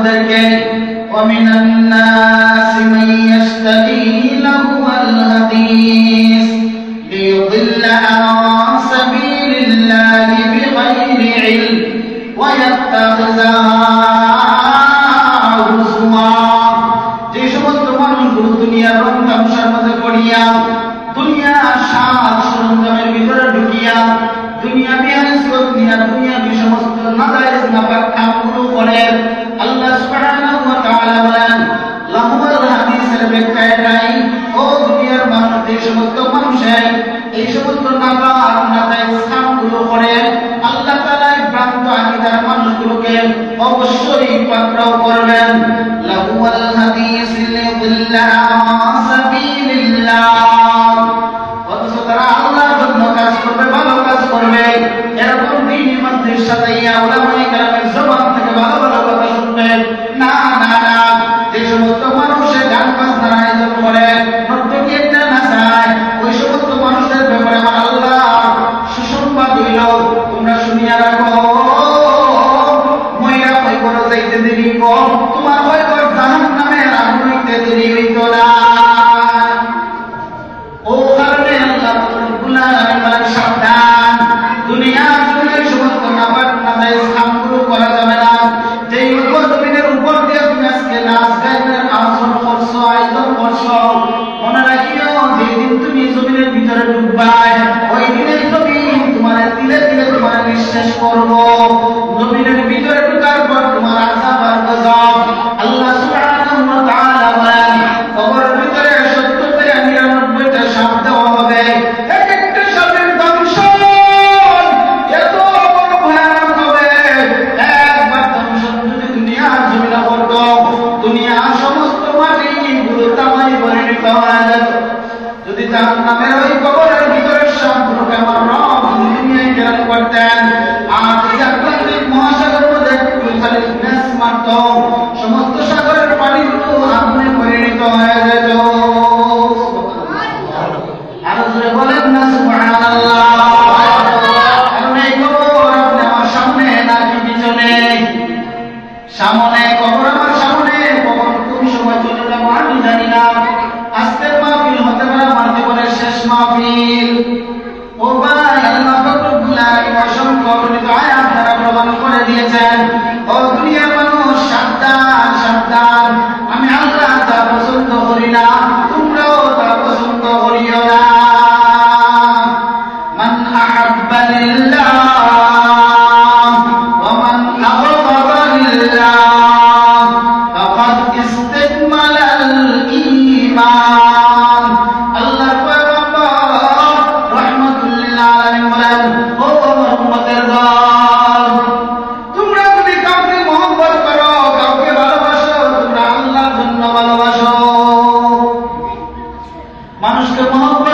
আমাদেরকে ومن الناس من يشتري لهو الحديث ليضل عن سبيل الله بغير علم ويتخذها هزوا যে সমস্ত মানুষগুলো দুনিয়ার রং তামাশার মধ্যে পড়িয়া দুনিয়ার স্বাদ সরঞ্জামের ভিতরে ঢুকিয়া দুনিয়া বিহারিসত নিয়া দুনিয়া সমস্ত নাজায়েজ নাপাক কামগুলো করে আল্লাহ সুবহানাহু ওয়া তাআলা বলেন লাহুল হাদিসের ব্যাখ্যায় নাই ও দুনিয়ার মানুষ যে সমস্ত মানুষের এই সমস্ত নাপাক নাজায়েজ কামগুলো করে আল্লাহ তাআলা ভ্রান্ত আকীদার মানুষগুলোকে অবশ্যই পাকড়াও করবেন লাহুল হাদিস লিয়ুদিল্লা আন সাবিলিল্লাহ অথচ তারা আল্লাহর জন্য কাজ করবে ভালো কাজ করবে এরকম দ্বীনি মন্দির সাজাইয়া উলামায়ে কেরামের জবান থেকে ভালো ভালো কথা শুনবে না না না যে সমস্ত মানুষের গান বাজনার আয়োজন করে নর্তকী একটা নাচায় ওই সমস্ত মানুষের ব্যাপারে আমার আল্লাহ সুসংবাদ দিল তোমরা শুনিয়া রাখো ময়রা ভয় করে যাইতে দেরি কম তোমার ভয় কর জাহান্নামের আগুন হইতে দেরি হইত না ও কারণে আল্লাহ রাব্বুল আলামিন বলেন সাবধান দুনিয়ার জমিনে সমস্ত নাপাক নাজায়েজ কামগুলো করা যাবে না যেই জমিনের উপর দিয়ে তুমি আজকে নাচ গানের আয়োজন করছো আয়োজন করছো মনে রাখিও যেদিন তুমি জমিনের ভিতরে ঢুকবাই ওই দিনের জমিন তোমার দিলে দিলে তোমার নিঃশ্বাস করবো জমিনের ভিতরে ঢুকার পর তোমার আযাব আর গজব আল্লাহ সুবহানাহু ওয়া তাআলা বলেন কবরের ভিতরে 70 থেকে 99টা সাপ দেওয়া হবে এক একটা সাপের দংশন এত বড় ভয়ানক হবে একবার দংশন যদি দুনিয়ার জমিনে করতো দুনিয়ার সমস্ত মাটি গুলো তামাই পরিণত হয়ে যেত যদি জাহান্নামের ওই কবরের ভিতরে সাপগুলোকে আমার রব দুনিয়ায় কেরাম করতেন আর যদি আটলান্টিক মহাসাগর মধ্যে খালি ম্যাচ মারত সমস্ত সাগরের পানিগুলো আগুনে পরিণত হয়ে যেত আরো জোরে বলেন না সুবহানাল্লাহ কারণ এই কবর আপনি আমার সামনে নাকি পিছনে সামনে কবর আমার সামনে কবর কোন সময় চলে যাবো আমি জানি না আজকের মাহফিল হতে পারে আমার জীবনের শেষ মাহফিল ও ভাই আল্লাহ রাব্বুল আলামিন অসংখ্য অগণিত আয়াত দ্বারা প্রমাণ করে দিয়েছেন ও দুনিয়ার মানুষ সাবধান সাবধান আমি আল্লাহ তা পছন্দ করি না তোমরাও তা পছন্দ করিও না মান আহাব্বা লিল্লাহ ওয়া মান আবগাদা লিল্লাহ ফাকাদ ইসতাকমালাল ঈমান আল্লাহর পয়গম্বর রাহমাতুল লিল আলামিন বলেন ও আমার উম্মতের দল তোমরা যদি কাউকে মহব্বত করো কাউকে ভালোবাসো তোমরা আল্লাহর জন্য ভালোবাসো মানুষকে মহব্বত